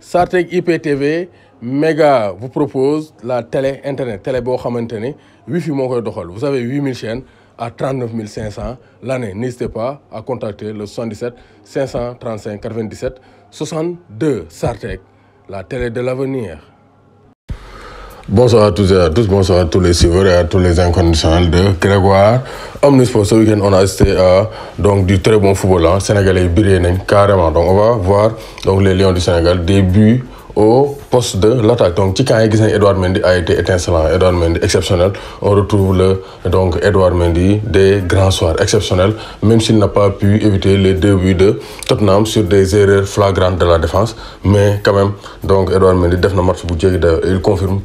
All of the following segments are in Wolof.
Sartec IPTV Méga vous propose la télé internet télé boo xamante ne wifi moo koy doxal. Vous avez 8000 chaînes à 39 500 l'année. N'hésitez pas à contacter le 77 535 97 62 Sartec, la télé de l'avenir. Bonsoir à tous et à tous, bonsoir à tous les suiveurs et à tous les inconditionnels de Grégoire Omnisport. Ce week-end, on a assisté à du très bon football. Sénégalais brillent carrément. Donc on va voir les Lions du Sénégal, des buts au poste de l'attaque. Donc ci quand Edouard Mendy a été étincelant, Edouard Mendy exceptionnel. On retrouve Edouard Mendy des grands soirs exceptionnels, même s'il n'a pas pu éviter les 2 buts de Tottenham sur des erreurs flagrantes de la défense, mais quand même Edouard Mendy def na match bu jéggi dayo et il confirme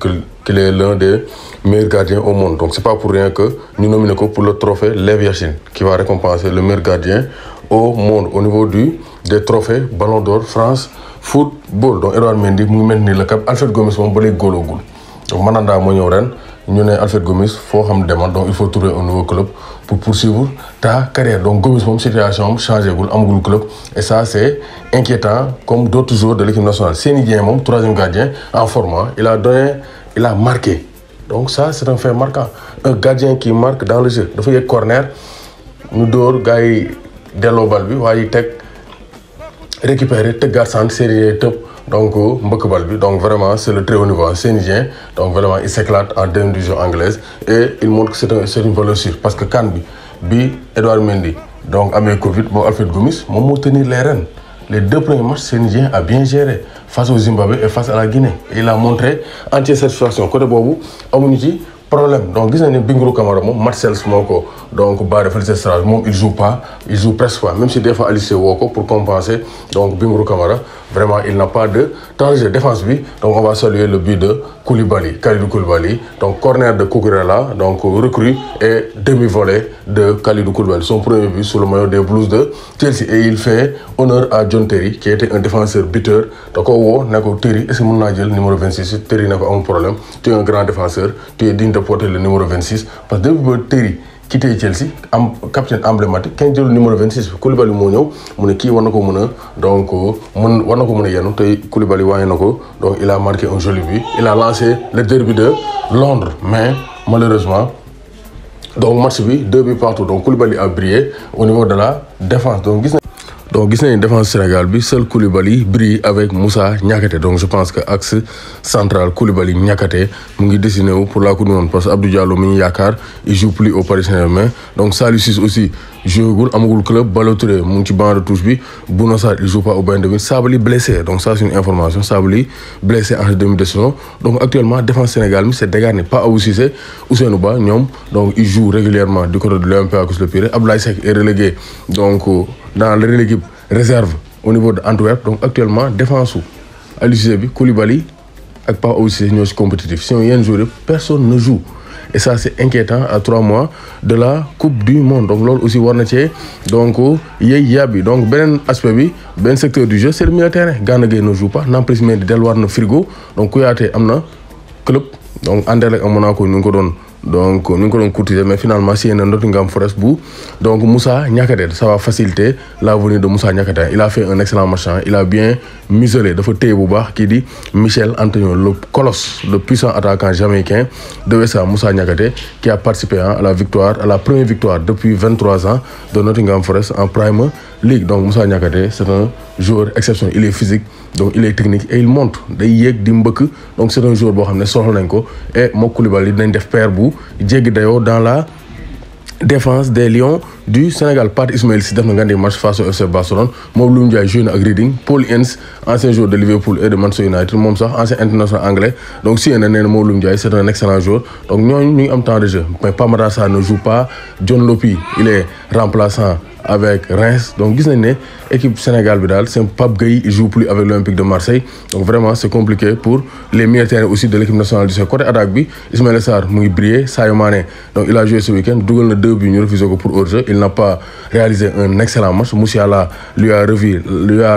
qu'il est l'un des meilleurs gardiens au monde. Donc c'est pas pour rien que nous nominons pour le trophée Lev Yachine, qui va récompenser le meilleur gardien au monde au niveau des trophées Ballon d'Or France Football. Donc Edouard Mendy mu mel ni le cap Alfred Gomis moom ba léegi góoloogul. Donc Mandanda moo ñëw ren ñu ne Alfred Gomis foo xam demal, donc il faut trouver un nouveau club pour poursuivre ta carrière. Donc Gomis moom situation am changé gul, amagul club, et ça c'est inquiétant comme d'autres joueurs de l'équipe nationale. Seny Dieng moom troisième gardien en forme, il a marqué. Donc ça c'est un fait marquant. Un gardien qui marque dans le jeu. Dafa yegg corner ñu dóor gars yi delloo bal bi waaye teg récupérer tëggaat centre série tëb donc mbëkk bal bi. Donc vraiment c'est le très haut niveau. Seny Dieng donc vraiment il s'éclate en deuxième division anglaise et il montre que c'est une valeur sûre, parce que CAN bi Edouard Mendy donc amee Covid moom Alfred Gomis moom moo tenir les rênes. Les 2 premiers matchs, Seny Dieng a bien géré face au Zimbabwe et face à la Guinée. Et il a montré entière satisfaction. Côté boobu amuñu ci problème. Donc gis nañ ne Bingourou Kamara moom Marcel moo ko donc barré Félix Strasbourg moom il joue presque pas, même si des fois Aliou Cissé woo ko pour compenser. Donc Bingourou Kamara vraiment il n'a pas de temps de jeu. Défense bi donc on va saluer le but de Kalidou Koulibaly, donc corner de Cucurella, donc recrue, et demi-volée de Kalidou Koulibaly, son premier but sous le maillot des Blues de Chelsea. Et il fait honneur à John Terry qui était un défenseur buteur. Donc woo ne ko Terry, est-ce que mën naa jël numéro 26? Terry ne ko amul problème, tu es un grand défenseur, tu es digne de porter le numéro 26, parce que depuis Terry quitté Chelsea am capitaine emblématique kenn jël numéro 26 Koulibaly moo ñëw mu ne kii war na ko mën a donc war na ko mën a yenu tey Koulibaly waaye na ko. Donc il a marqué un joli but. Il a lancé le derby de Londres, mais malheureusement donc match bi 2 buts partout. Donc Koulibaly a brillé au niveau de la défense. Donc gis nañu défense Sénégal bi seul Koulibaly brille avec Moussa Niakhaté. Donc je pense que axe central Koulibaly Niakhaté mu ngi dessiné wu pour la Coupe du Monde, parce que Abdou Diallo mi ñu yaakaar il joue plus au Paris Saint-Germain. Donc Saliou Ciss aussi jouegul, amagul club. Ballo Touré mu ngi ci banc de touche bi. Bouna Sarr il joue pas au Bayern de Munich. Sabaly blessé, donc ça c'est une information. Sabaly blessé en demi de saison. Donc actuellement défense Sénégal mi c'est dégarni. Pas Abou Cissé, Ousseynou Ba ñoom donc ils jouent régulièrement du côté de l'Olympiakos Le Pirée. Abdoulaye Seck est relégué donc dans l'équipe réserve au niveau de Antwerp. Donc actuellement défense su Aliou Cissé bi Koulibaly ak Pape Abou Cissé ñoo ci compétitif. Sinon yenn joueurs personne ne joue, et ça c'est inquiétant à 3 mois de la Coupe du Monde. Donc loolu aussi war na cee donc yey yàbbi. Donc beneen aspect bi benn secteur du jeu c'est le milieu de terrain. Gana Gueye ne joue pas, Nampalys Mendy delluwaat na frigo. Donc Kouyaté am na club, donc Anderlecht ak Monaco ñu ngi ko doon courtiser, mais finalement signé na Nottingham Forest bu donc Moussa Niakhaté. Ça va faciliter la venue de Moussa Niakhaté. Il a fait un excellent match, il a bien muselé, dafa téye bu baax kii di Michel Antonio, le colosse, le puissant attaquant jamaïcain de West Ham. Moussa Niakhaté qui a participé à la première victoire depuis 23 ans de Nottingham Forest en Premier League. Donc Moussa Niakhaté c'est un joueur exceptionnel, il est physique, donc il est technique et il monte day yéeg di mbëkk. Donc c'est un joueur boo xam ne soxla nañ ko, et mook Koulibaly dinañ def paire bu jéggi dayoo dans la défense des Lions du Sénégal. Pathé Ismaël Sy def na ngandi match face au FC Barcelone. Moom Loum Ndiaye joué na ak Reading. Paul Ince ancien joueur de Liverpool et de Manchester United, moom sax ancien international anglais, donc si nee na Moom Loum Ndiaye c'est un excellent joueur. Donc ñooñu ñu ngi am temps de jeu, mais Pape Matar Sarr ne joue pas. John Lopy il est remplaçant avec Reims. Donc gis nañ ne équipe Sénégal bi daal c'est Pape Gueye, il joue plus avec l'Olympique de Marseille. Donc vraiment c'est compliqué pour les milieux de terrain aussi de l'équipe nationale du Sénégal. Côté attaque bi Ismaïla Sarr mu ngi brillé. Sadio Mané donc il a joué ce week-end, dugal na 2 buts ñu refusé ko pour hors-jeu. Il n'a pas réalisé un excellent match. Musiala lui a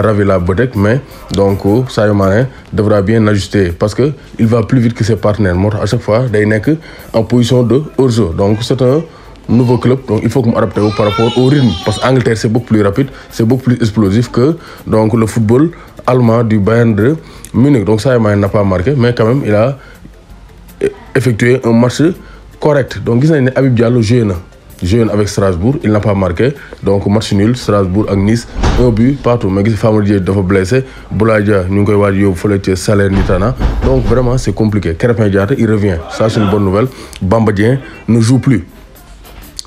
ravi la vedette, mais donc Sadio Mané devra bien ajuster parce que il va plus vite que ses partenaires. Moo tax à chaque fois day nekk en position de hors-jeu. Donc c'est un nouveau club, donc il faut que mu adapté par rapport au rythme, parce que Angleterre c'est beaucoup plus rapide, c'est beaucoup plus explosif que donc le football allemand du Bayern de Munich. Donc Sadio Mané n'a pas marqué, mais quand même il a effectué un match correct. Donc gis nañ ne Habib Diallo joué avec Strasbourg, il n'a pas marqué. Donc match nul, Strasbourg ak Nice, 1 but partout. Mais gis Famara Diédhiou dafa blessé, Boulaye Dia ñu ngi koy waaj yóbbu fële ca Salernitana. Donc vraiment c'est compliqué. Krépin Diatta il revient, ça c'est une bonne nouvelle. Bamba Dieng ne joue plus.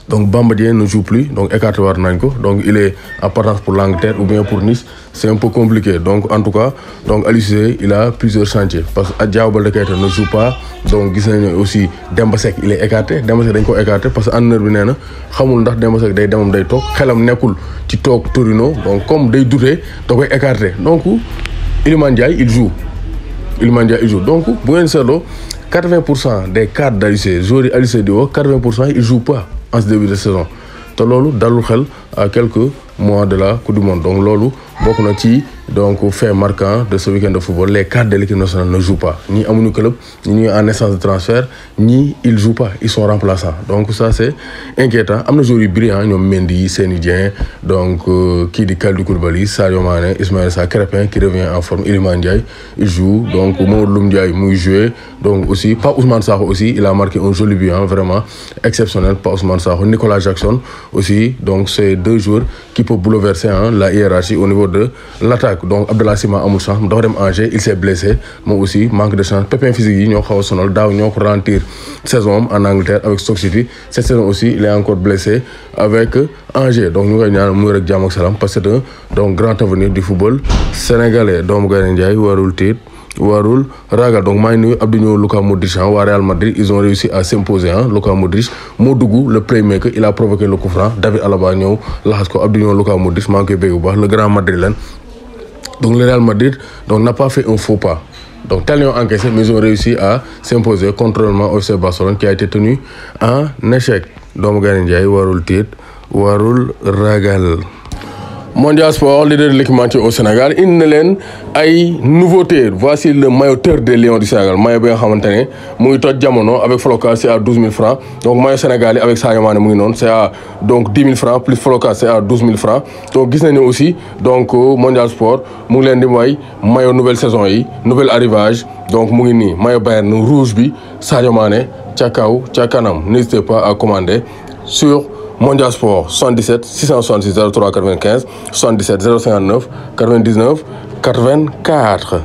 Donc Bamba Dieng ne joue plus, donc écarté war nañ ko. Donc il est en partance pour l'Angleterre ou bien pour Nice. C'est un peu compliqué. Donc en tout cas, donc Aliou Cissé, il a plusieurs chantiers parce que Diao Baldé Keita ne joue pas. Donc gis nañu aussi Demba Seck il est écarté. Demba Seck dañ ko écarté parce que entraîneur bi nee na xamul ndax Demba Seck day demam day toog xelam nekkul ci toog Torino. Donc comme day douter da koy écarté. Donc Iliman Ndiaye il joue. Donc bu ngeen seetloo 80% des cadres d'Aliou Cissé, joueurs yi Aliou Cissé di woo 80% ils jouent pas en ce début de saison. te loolu dalul xel à quelques mois de la Coupe du Monde. Donc loolu bokk na ci donc fait marquant de ce week-end de football. Les cadres de l'équipe nationale ne jouent pas, ñii amuñu club, ñii en instance de transfert, ñii ils jouent pas, ils sont remplaçants. Donc ça c'est inquiétant. Am na joueurs yu brillants ñoom Mendy, Seny Dieng, donc kii di Kalidou Koulibaly, Sadio Mané, Ismaïla Sarr, Krépin qui revient en forme, Iliman Ndiaye il joue, donc Mamadou Loum Ndiaye muy joué, donc aussi Pape Ousmane Sakho aussi il a marqué un joli but vraiment exceptionnel. Pape Ousmane Sakho, Nicolas Jackson aussi, donc c'est deux joueurs qui peuvent bouleverser la hiérarchie au niveau de l'attaque. Donc Abdallah Sima amul chance dafa dem Angers, il s'est blessé moom aussi, manque de chance. Pépin physique yi ñoo xaw a sonal daaw ñoo ko ralentir saison en Angleterre avec Stoke City. Cette saison aussi il est encore blessé avec Angers. Donc ñu koy ñaanal mu rek jàmm ak salaam parce que c'est un donc grand avenir du football sénégalais. doomu Gaynde Njaay warul tiit warul ragal. Donc maa ngi nuyu Abdou Luka Modric waa Real Madrid, ils ont réussi à s'imposer. Luka Modric moo dugg le playmaker, il a provoqué le coup franc. David Alaba ñëw laxas ko. Abdou Luka Modric maa ngi koy bëgg bu baax, le grand madrilène. Donc le Real Madrid donc n'a pas fait un faux pas. Donc tellement encaissé, mais ils ont réussi à s'imposer contre le FC Barcelone qui a été tenu en échec. doomu Gaynde Njaay warul tiit warul ragal. Mondial Sport, leader de l'équipementier au Sénégal, indi na leen ay nouveautés. Voici le maillot Terre des Lions du Sénégal, maillot bi nga xamante ne mu ngi toj jamono avec Flocage c'est à 12 000 francs. Donc maillot sénégalais avec Sadio Mané mu ngi noonu c'est à donc 10 000 francs plus Flocage c'est à 12 000 francs. Donc gis nañu aussi donc Mondial Sport mu ngi leen di may maillot nouvelle saison yi, nouvel arrivage. Donc mu ngi nii maillot Bayern rouge bi Sadio Mané ca kaw ca kanam. N'hésitez pas à commander sur Mondial Sport 77 666 03 95 77 059 99 84.